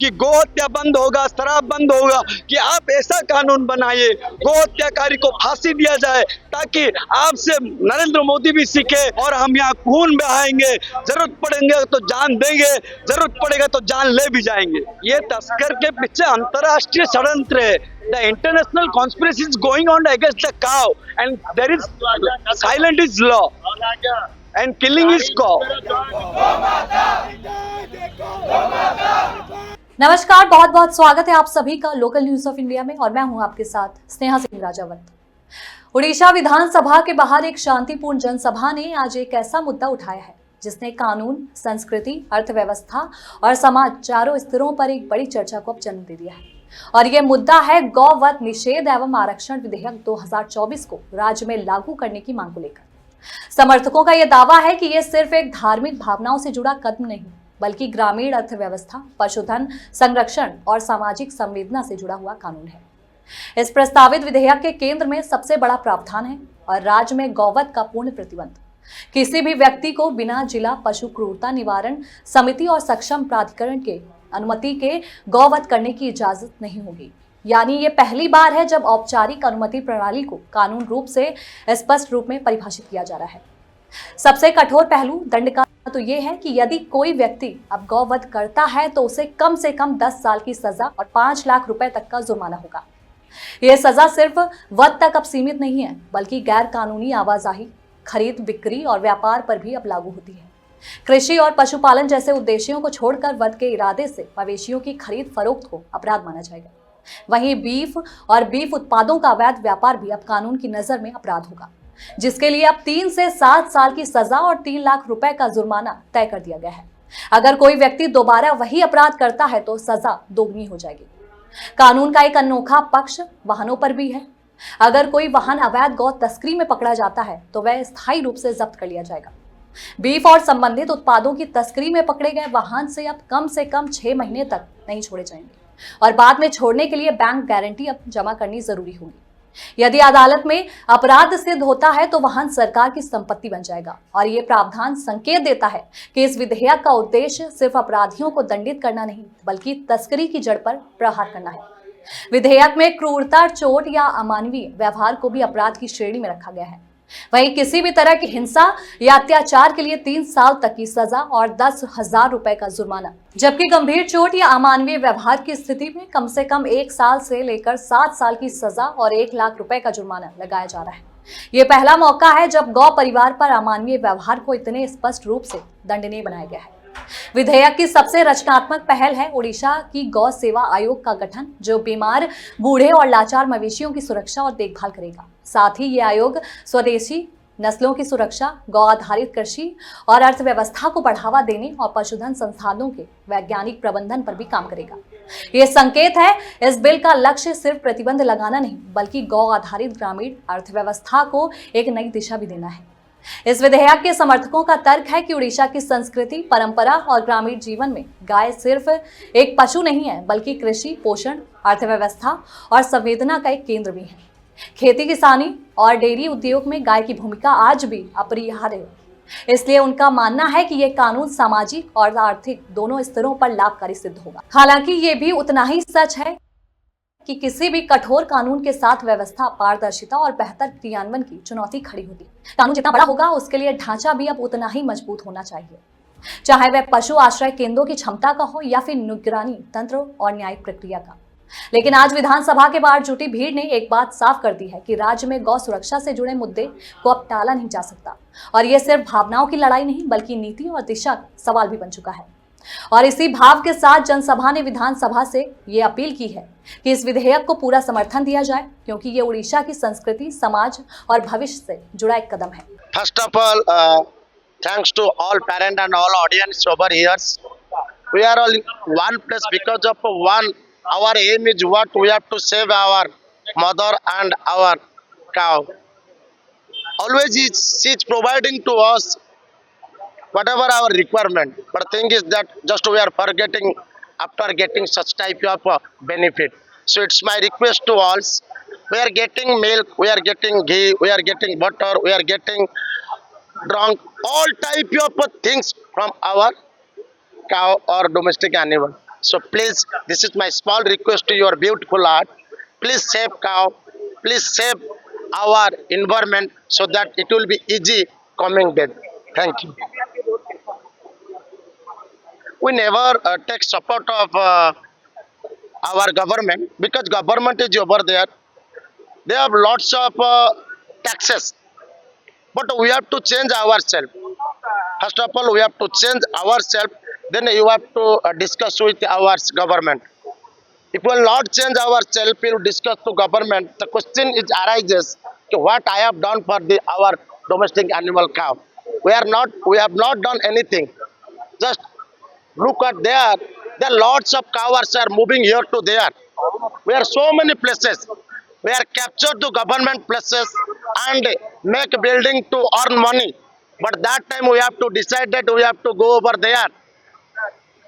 कि गो हत्या बंद होगा, शराब बंद होगा, कि आप ऐसा कानून बनाइए, गो हत्याकारी को फांसी दिया जाए, ताकि आपसे नरेंद्र मोदी भी सीखे और हम यहाँ खून बहाएंगे, जरूरत पड़ेंगे तो जान देंगे, जरूरत पड़ेगा तो जान ले भी जाएंगे। ये तस्कर के पीछे अंतर्राष्ट्रीय षड्यंत्र है। The international conspiracy is going on against the cow, and there is silent is law, and killing is cow. नमस्कार, बहुत बहुत स्वागत है आप सभी का लोकल न्यूज ऑफ इंडिया में और मैं हूं आपके साथ स्नेहा सिंह राजावत। उड़ीसा विधानसभा के बाहर एक शांतिपूर्ण जनसभा ने आज एक ऐसा मुद्दा उठाया है जिसने कानून, संस्कृति, अर्थव्यवस्था और समाज चारों स्तरों पर एक बड़ी चर्चा को अब जन्म दे दिया है। और ये मुद्दा है गौवध निषेध एवं आरक्षण विधेयक 2024 को राज्य में लागू करने की मांग को लेकर। समर्थकों का यह दावा है कि यह सिर्फ एक धार्मिक भावनाओं से जुड़ा कदम नहीं, बल्कि ग्रामीण अर्थव्यवस्था, पशुधन संरक्षण और सामाजिक संवेदना से जुड़ा हुआ कानून है। इस प्रस्तावित विधेयक के केंद्र में सबसे बड़ा प्रावधान है और राज्य में गौवध का पूर्ण प्रतिबंध। किसी भी व्यक्ति को बिना जिला पशु क्रूरता निवारण समिति और सक्षम प्राधिकरण के अनुमति के गौवध करने की इजाजत नहीं होगी। यानी ये पहली बार है जब औपचारिक अनुमति प्रणाली को कानून रूप से स्पष्ट रूप में परिभाषित किया जा रहा है। सबसे कठोर पहलू दंड का तो ये है कि यदि कोई व्यक्ति अब गौवध करता है तो उसे कम से कम 10 साल की सजा और 5 लाख रुपए तक का जुर्माना होगा। यह सजा सिर्फ वध तक अब सीमित नहीं है, बल्कि गैर कानूनी आवाजाही, खरीद, बिक्री और व्यापार पर भी अब लागू होती है। कृषि और पशुपालन जैसे उद्देश्यों को छोड़कर वध के इरादे से मवेशियों की खरीद फरोख्त को अपराध माना जाएगा। वहीं बीफ और बीफ उत्पादों का अवैध व्यापार भी अब कानून की नजर में अपराध होगा, जिसके लिए अब 3 से 7 साल की सजा और 3 लाख रुपए का जुर्माना तय कर दिया गया है। अगर कोई व्यक्ति दोबारा वही अपराध करता है तो सजा दोगुनी हो जाएगी। कानून का एक अनोखा पक्ष वाहनों पर भी है। अगर कोई वाहन अवैध गौ तस्करी में पकड़ा जाता है तो वह स्थायी रूप से जब्त कर लिया जाएगा। बीफ और संबंधित उत्पादों की तस्करी में पकड़े गए वाहन से कम 6 महीने तक नहीं छोड़े जाएंगे और बाद में छोड़ने के लिए बैंक गारंटी अब जमा करनी जरूरी होगी। यदि अदालत में अपराध सिद्ध होता है तो वाहन सरकार की संपत्ति बन जाएगा। और ये प्रावधान संकेत देता है कि इस विधेयक का उद्देश्य सिर्फ अपराधियों को दंडित करना नहीं, बल्कि तस्करी की जड़ पर प्रहार करना है। विधेयक में क्रूरता, चोट या अमानवीय व्यवहार को भी अपराध की श्रेणी में रखा गया है। वहीं किसी भी तरह की हिंसा या अत्याचार के लिए 3 साल तक की सजा और 10,000 रुपए का जुर्माना, जबकि गंभीर चोट या अमानवीय व्यवहार की स्थिति में कम से कम 1 साल से लेकर 7 साल की सजा और 1 लाख रुपए का जुर्माना लगाया जा रहा है। ये पहला मौका है जब गौ परिवार पर अमानवीय व्यवहार को इतने स्पष्ट रूप से दंडनीय बनाया गया है। विधेयक की सबसे रचनात्मक पहल है उड़ीसा की गौ सेवा आयोग का गठन, जो बीमार, बूढ़े और लाचार मवेशियों की सुरक्षा और देखभाल करेगा। साथ ही ये आयोग स्वदेशी नस्लों की सुरक्षा, गौ आधारित कृषि और अर्थव्यवस्था को बढ़ावा देने और पशुधन संसाधनों के वैज्ञानिक प्रबंधन पर भी काम करेगा। ये संकेत है, इस बिल का लक्ष्य सिर्फ प्रतिबंध लगाना नहीं, बल्कि गौ आधारित ग्रामीण अर्थव्यवस्था को एक नई दिशा भी देना है। इस विधेयक के समर्थकों का तर्क है कि उड़ीसा की संस्कृति, परंपरा और ग्रामीण जीवन में गाय सिर्फ एक पशु नहीं है, बल्कि कृषि, पोषण, अर्थव्यवस्था और संवेदना का एक केंद्र भी है। खेती, किसानी और डेयरी उद्योग में गाय की भूमिका आज भी अपरिहार्य है। इसलिए उनका मानना है कि यह कानून सामाजिक और आर्थिक दोनों स्तरों पर लाभकारी सिद्ध होगा। हालांकि ये भी उतना ही सच है कि किसी भी कठोर कानून के साथ व्यवस्था, पारदर्शिता और बेहतर क्रियान्वयन की चुनौती खड़ी होती है। कानून जितना बड़ा होगा, उसके लिए ढांचा भी अब उतना ही मजबूत होना चाहिए, चाहे वह पशु आश्रय केंद्रों की क्षमता का हो या फिर निगरानी तंत्र और न्यायिक प्रक्रिया का। लेकिन आज विधानसभा के बाहर जुटी भीड़ ने एक बात साफ कर दी है कि राज्य में गौ सुरक्षा से जुड़े मुद्दे को अब टाला नहीं जा सकता। और यह सिर्फ भावनाओं की लड़ाई नहीं, बल्कि नीति और दिशा का सवाल भी बन चुका है। और इसी भाव के साथ जनसभा ने विधानसभा से ये अपील की है कि इस विधेयक को पूरा समर्थन दिया जाए, क्योंकि ये उड़ीसा की संस्कृति, समाज और भविष्य से जुड़ा एक कदम है। First of all, thanks to all parent and all audience over here's. We are all in one place because of one our aim is what we have to save our mother and our cow. Always she is providing to us whatever our requirement, but thing is that just we are forgetting after getting such type of benefit. So it's my request to all, we are getting milk, we are getting ghee, we are getting butter, we are getting drunk, all type of things from our cow or domestic animal. So please, this is my small request to your beautiful heart. Please save cow. Please save our environment so that it will be easy coming dead. Thank you. We never take support of our government because government is over there. They have lots of taxes, but we have to change ourselves. First of all, we have to change ourselves. Then you have to discuss with our government. If we will not change ourselves, we will discuss to government. The question is arises: what I have done for our domestic animal cow? We have not done anything. Just look at there. There are lots of cows are moving here to there. We are so many places. We are captured to government places and make building to earn money. But that time we have to decide that we have to go over there.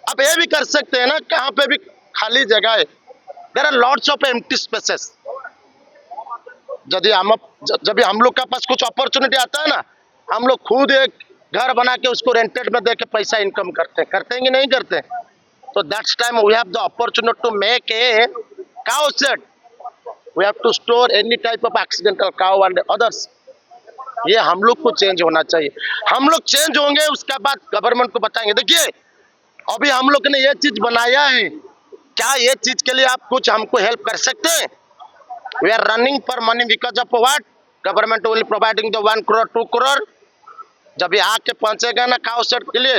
अब ये भी कर सकते हैं ना, कहाँ पे भी खाली जगह है. There are lots of empty spaces. जब हम लोग के पास कुछ अपॉर्चुनिटी आता है ना, हम लोग खुद एक घर बना के उसको रेंटेड में दे के पैसा इनकम करते हैं कि नहीं करते. तो that's time we have the opportunity to make a cow shed. We have to store any type of accidental cow and others. ये हम लोग को चेंज होना चाहिए. हम लोग चेंज होंगे, उसके बाद गवर्नमेंट को बताएंगे. देखिए, अभी हम लोग ने ये चीज बनाया है, क्या ये चीज के लिए आप कुछ हमको हेल्प कर सकते हैं? We are running for money because of what? Government will providing the 1 crore 2 crore. जब ये आके पहुंचेगा ना काउ शेड के लिए,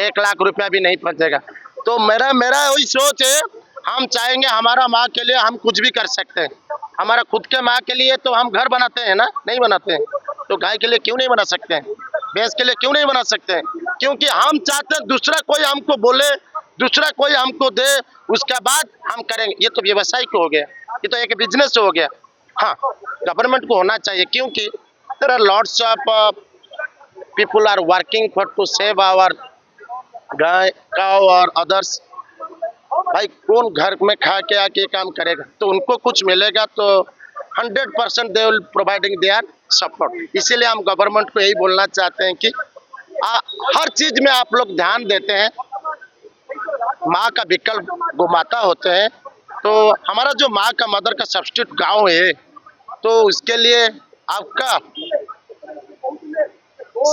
1 लाख रुपया भी नहीं पहुंचेगा. तो मेरा वही सोच है. हम चाहेंगे हमारा माँ के लिए हम कुछ भी कर सकते हैं. हमारा खुद के माँ के लिए तो हम घर बनाते हैं ना, नहीं बनाते हैं? तो गाय के लिए क्यों नहीं बना सकते हैं? भैंस के लिए क्यों नहीं बना सकते हैं? क्योंकि हम चाहते हैं दूसरा कोई हमको बोले, दूसरा कोई हमको दे, उसके बाद हम करेंगे. ये तो व्यवसाय को हो गया, ये तो एक बिजनेस हो गया. हाँ, गवर्नमेंट को होना चाहिए, क्योंकि there are lots of people are working for to save our गाय काउ और अदर्स. भाई कौन घर में खा के आके काम करेगा? तो उनको कुछ मिलेगा तो 100% they will providing their support. इसीलिए हम गवर्नमेंट को यही बोलना चाहते हैं कि हर चीज में आप लोग ध्यान देते हैं. माँ का विकल्प गोमाता होते हैं, तो हमारा जो माँ का मदर का सब्स्टिट्यूट गांव है, तो उसके लिए आपका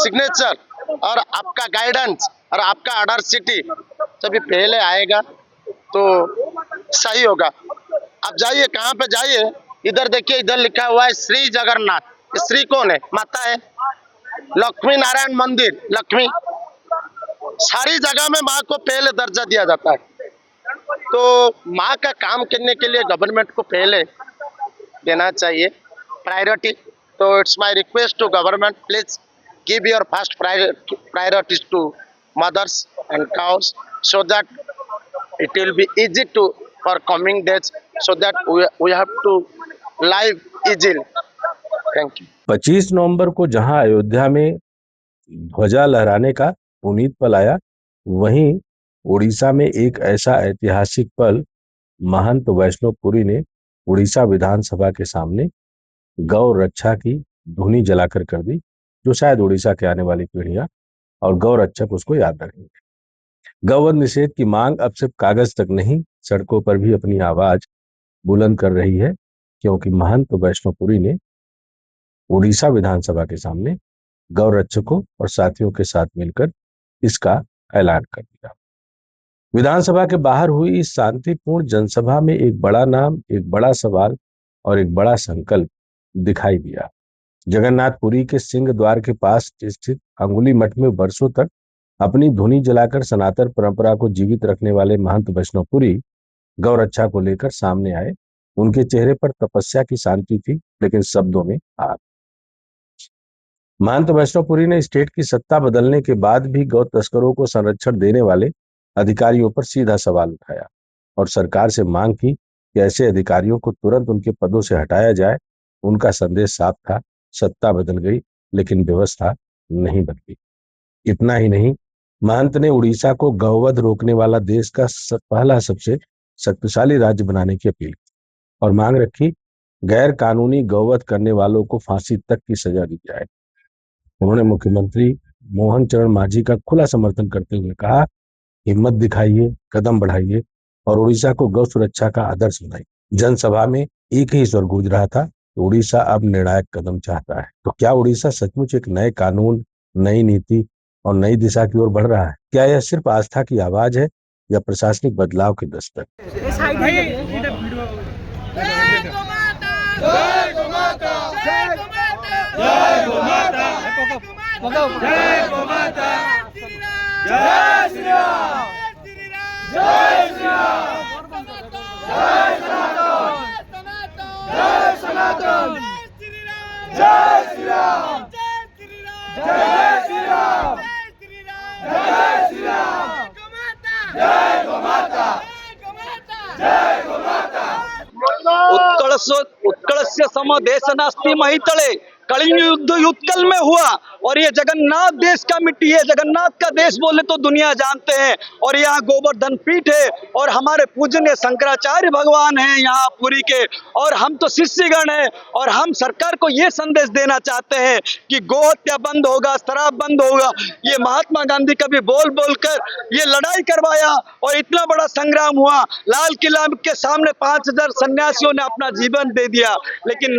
सिग्नेचर और आपका गाइडेंस और आपका ऑर्डर सिटी सभी पहले आएगा तो सही होगा. आप जाइए, कहाँ पे जाइए, इधर देखिए, इधर लिखा हुआ है श्री जगन्नाथ. श्री कौन है? माता है. लक्ष्मी नारायण मंदिर, लक्ष्मी. सारी जगह में माँ को पहले दर्जा दिया जाता है. तो माँ का काम करने के लिए गवर्नमेंट को पहले देना चाहिए प्रायोरिटी. तो it's my request to government, please give your first priorities to mothers and cows so that it will be easy to for coming days, so that we have to live easily. Thank you. 25 नवंबर को जहां अयोध्या में ध्वजा लहराने का पुनीत पल आया, वहीं उड़ीसा में एक ऐसा ऐतिहासिक पल महंत वैष्णव पुरी ने उड़ीसा विधानसभा के सामने गौ रक्षा की धुनी जलाकर कर दी, जो शायद उड़ीसा के आने वाली पीढ़ियां और गौ रक्षक उसको याद रखेंगे. गौवध निषेध की मांग अब सिर्फ कागज तक नहीं, सड़कों पर भी अपनी आवाज बुलंद कर रही है, क्योंकि महंत वैष्णवपुरी ने उड़ीसा विधानसभा के सामने गौ रक्षकों और साथियों के साथ मिलकर इसका ऐलान कर दिया. विधानसभा के बाहर हुई इस शांतिपूर्ण जनसभा में एक बड़ा नाम, एक बड़ा सवाल और एक बड़ा संकल्प दिखाई दिया. जगन्नाथपुरी के सिंह द्वार के पास स्थित अंगुली मठ में वर्षों तक अपनी धुनी जलाकर सनातन परंपरा को जीवित रखने वाले महंत वैष्णवपुरी गौ रक्षा को लेकर सामने आए. उनके चेहरे पर तपस्या की शांति थी, लेकिन शब्दों में आग. महंत वैष्णवपुरी ने स्टेट की सत्ता बदलने के बाद भी गौ तस्करों को संरक्षण देने वाले अधिकारियों पर सीधा सवाल उठाया और सरकार से मांग की कि ऐसे अधिकारियों को तुरंत उनके पदों से हटाया जाए. उनका संदेश साफ था, सत्ता बदल गई लेकिन व्यवस्था नहीं बदली. इतना ही नहीं, महंत ने उड़ीसा को गौवध रोकने वाला देश का पहला सबसे शक्तिशाली राज्य बनाने की अपील की और मांग रखी गैर कानूनी गौवध करने वालों को फांसी तक की सजा दी जाए. उन्होंने मुख्यमंत्री मोहन चरण मांझी का खुला समर्थन करते हुए कहा, हिम्मत दिखाइए, कदम बढ़ाइए, और उड़ीसा को गौ सुरक्षा का आदर्श बनाई। जनसभा में एक ही स्वर गूंज रहा था, उड़ीसा अब निर्णायक कदम चाहता है। तो क्या उड़ीसा सचमुच एक नए कानून, नई नीति और नई दिशा की ओर बढ़ रहा है? क्या यह सिर्फ आस्था की आवाज है या प्रशासनिक बदलाव के दस्तक? उत्कलस्य सम देश नास्ति महितले, कलिंग युद्ध उत्कल में हुआ और ये जगन्नाथ देश का मिट्टी है, जगन्नाथ का देश बोले तो दुनिया जानते हैं। और यहाँ गोवर्धन पीठ है और हमारे पूजनीय शंकराचार्य भगवान हैं यहाँ पुरी के, और हम तो शिष्यगण हैं। और हम सरकार को ये संदेश देना चाहते हैं कि गो हत्या बंद होगा, शराब बंद होगा। ये महात्मा गांधी कभी बोल बोल कर ये लड़ाई करवाया और इतना बड़ा संग्राम हुआ। लाल किला के सामने 5000 सन्यासियों ने अपना जीवन दे दिया, लेकिन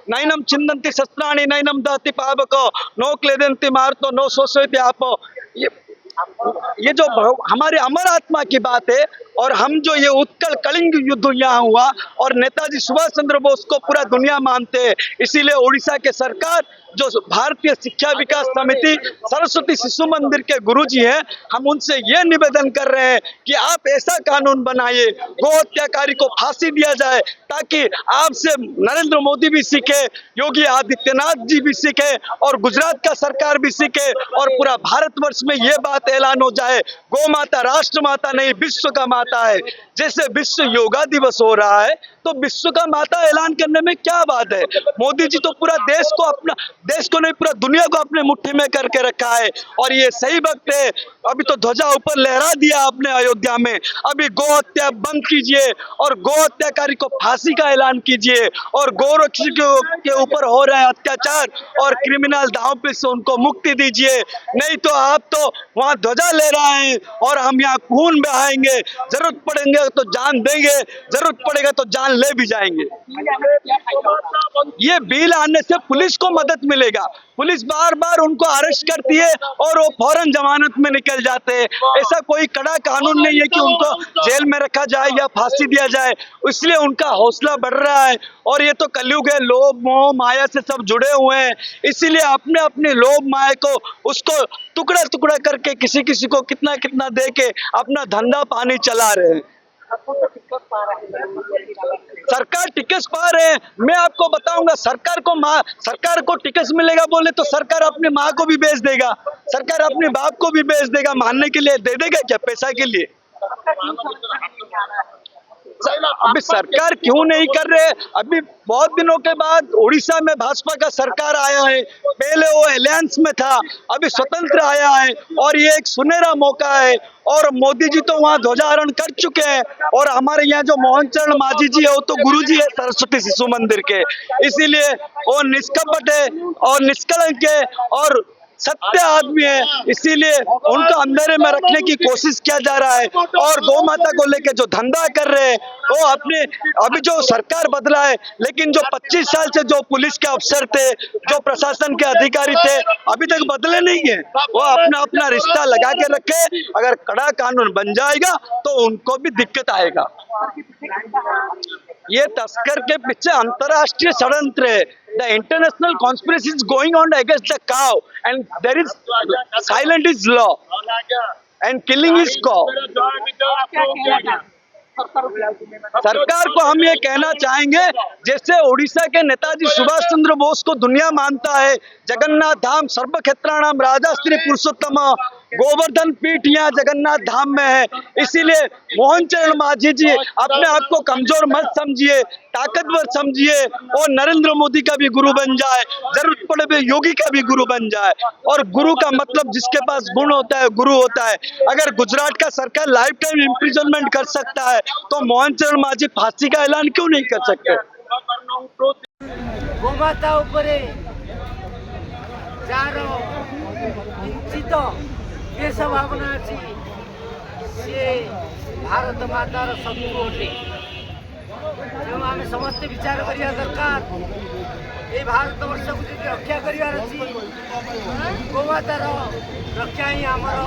नैनम छिंदंती शस्त्राणि नैनम दहति पावको नो क्लेदंती मारतो नो शोषयति आपो। ये जो हमारे अमर आत्मा की बात है। और हम जो ये उत्कल कलिंग युद्ध यहाँ हुआ और नेताजी सुभाष चंद्र बोस को पूरा दुनिया मानते हैं, इसीलिए उड़ीसा के सरकार जो भारतीय शिक्षा विकास समिति सरस्वती शिशु मंदिर के गुरुजी हैं, हम उनसे ये निवेदन कर रहे हैं कि आप ऐसा कानून बनाइए, गो हत्याकारी को फांसी दिया जाए, ताकि आपसे नरेंद्र मोदी भी सीखे, योगी आदित्यनाथ जी भी सीखे और गुजरात का सरकार भी सीखे और पूरा भारतवर्ष में ये बात ऐलान हो जाए, गौ माता राष्ट्र माता नहीं विश्व का माता है। जैसे विश्व योगा दिवस हो रहा है तो विश्व का माता ऐलान करने में क्या बात है। मोदी जी तो पूरा देश को नहीं पूरा दुनिया को अपने मुट्ठी में करके रखा है और ये सही वक्त है। अभी तो ध्वजा ऊपर लहरा दिया आपने अयोध्या में, अभी गौ हत्या बंद कीजिए और गौ हत्याकारी को फांसी का ऐलान कीजिए और गौरक्षी के ऊपर हो रहे अत्याचार और क्रिमिनल दांव पे से उनको मुक्ति दीजिए। नहीं तो आप तो वहाँ ध्वजा ले रहे हैं और हम यहाँ खून बहाएंगे, जरूरत पड़ेंगे तो जान देंगे, जरूरत पड़ेगा तो जान ले भी जाएंगे। ये बिल आने से पुलिस को मदद मिलेगा। पुलिस बार बार उनको अरेस्ट करती है और वो फौरन जमानत में निकल जाते हैं। ऐसा कोई कड़ा कानून नहीं है कि उनको जेल में रखा जाए या फांसी दिया जाए, इसलिए उनका हौसला बढ़ रहा है। और ये तो कलयुग है, लोभ मोह माया से सब जुड़े हुए हैं, इसीलिए अपने अपने लोभ माया को उसको टुकड़ा टुकड़ा करके किसी किसी को कितना कितना दे के अपना धंधा पानी चला रहे हैं। सरकार टिकस पा रहे हैं। मैं आपको बताऊंगा, सरकार को टिकस मिलेगा बोले तो सरकार अपनी माँ को भी बेच देगा, सरकार अपने बाप को भी बेच देगा, मानने के लिए दे देगा क्या पैसा के लिए। अभी सरकार क्यों नहीं कर रहे? अभी बहुत दिनों के बाद उड़ीसा में भाजपा का सरकार आया है, पहले वो अलायंस में था, अभी स्वतंत्र आया है और ये एक सुनहरा मौका है। और मोदी जी तो वहाँ ध्वजारोहण कर चुके हैं और हमारे यहाँ जो मोहन चरण मांझी जी है वो तो गुरु जी है सरस्वती शिशु मंदिर के, इसीलिए वो निष्कपट है और निष्कलंक है और सत्य आदमी है, इसीलिए उनको अंधेरे में रखने की कोशिश किया जा रहा है। और गौ माता को लेके जो धंधा कर रहे हैं वो अपने, अभी जो सरकार बदला है लेकिन जो 25 साल से जो पुलिस के अफसर थे, जो प्रशासन के अधिकारी थे, अभी तक बदले नहीं है। वो अपना अपना रिश्ता लगा के रखे, अगर कड़ा कानून बन जाएगा तो उनको भी दिक्कत आएगा। ये तस्कर के पीछे अंतरराष्ट्रीय षड्यंत्र है। The international conspiracy is going on against the cow, and there is silent is law, and killing is cow. सरकार को हम ये कहना चाहेंगे, जैसे उड़ीसा के नेताजी सुभाष चंद्र बोस को दुनिया मानता है, जगन्नाथ धाम सर्वक्षेत्राणाम राजा श्री पुरुषोत्तम गोवर्धन पीठ यहाँ जगन्नाथ धाम में है, इसीलिए मोहन चरण मांझी जी अपने आप को कमजोर मत समझिए, ताकतवर समझिए और नरेंद्र मोदी का भी गुरु बन जाए, जरूरत पड़े पे योगी का भी गुरु बन जाए। और गुरु का मतलब जिसके पास गुण होता है गुरु होता है। अगर गुजरात का सरकार लाइफ टाइम इम्प्रिजनमेंट कर सकता है तो मोहन चरण मांझी फांसी का ऐलान क्यों नहीं कर सकते? गोमाता उपरे जार किंचित देश भावना अच्छी सी भारत मातार शत्रु अटे तेणु आम समस्ते विचार करने दरकार ये भारत वर्ष को जी रक्षा करार अच्छी गोमातार रक्षा ही आमर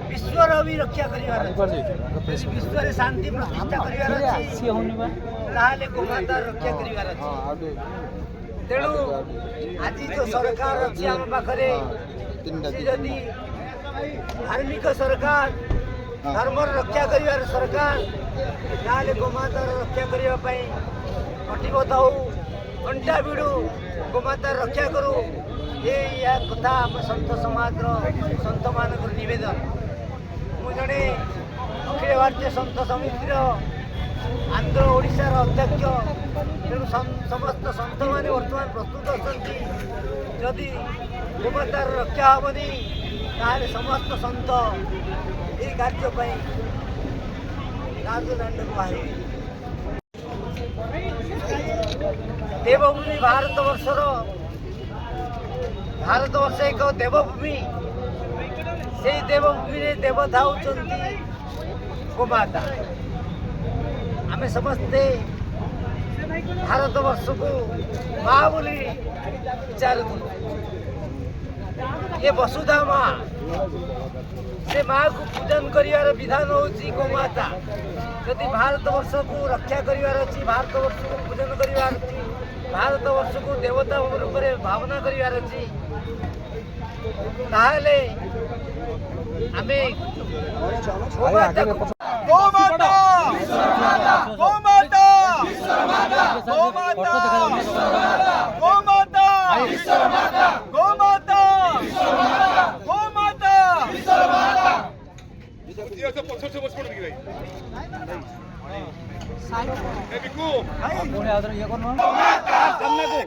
विश्वर भी रक्षा विश्व शांति प्रतिष्ठा कर गोमाता रक्षा कर तेणु आज जो सरकार अच्छी आम पाखे जदि धार्मिक सरकार धर्म रक्षा कर सरकार ना गोमातार रक्षा करने कटिबद्ध हो घंटा भिड़ू गोमातार रक्षा करूँ ये कथा आम सन्थ समाज सन्थ मान नवेदन मु जड़े अखिल भारतीय सन्थ समितिर आंध्र ओडिशार अध्यक्ष तेणु समस्त सन्थ मैंने बर्तमान प्रस्तुत अच्छा जदि गोमातार रक्षा हेनी ताले समस्त सन्थ ये कार्यपाई राजदांड को बाहर देवभूमि भारत वर्ष एक देवभूमि से देवभूमि रे देवता होचंती गोमाता आमे समस्ते भारत वर्ष को माँ बोली विचार ये वसुधा माँ से माँ को पूजन करिवार विधान होची गोमाता यदि भारत वर्ष को रक्षा करिवार अछि भारत वर्ष को पूजन करिवार अछि भारत वर्ष को देवता रूप में भावना करिवार अछि ताहले आमे गोमाता गोमाता गोमाता गोमाता गोमाता गोमाता गोमाता ये सब पत्थर से बच पड़ गई ए बिकू ये कौन गोमाता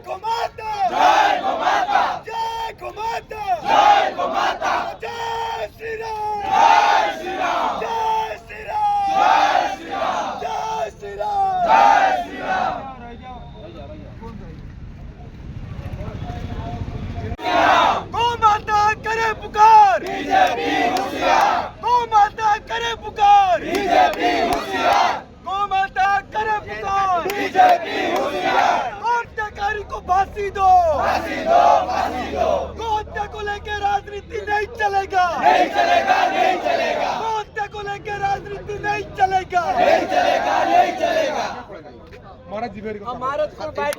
गोमाता जय गोमाता जय गोमाता जय गोमाता जय श्री राम जय श्री राम जय श्री राम जय श्री राम जय श्री राम जय श्री राम गोमाता करे पुकार बीजेपी होशियार गोमाता करे पुकार बीजेपी होशियार गोमाता करे पुकार बीजेपी होशियार हत्याकारी को फांसी दो फांसी दो फांसी दो हत्या को लेकर राजनीति नहीं चलेगा नहीं चलेगा नहीं चलेगा हत्या को लेकर राजनीति नहीं चलेगा नहीं चलेगा नहीं चलेगा महाराज जी महाराज को बैठ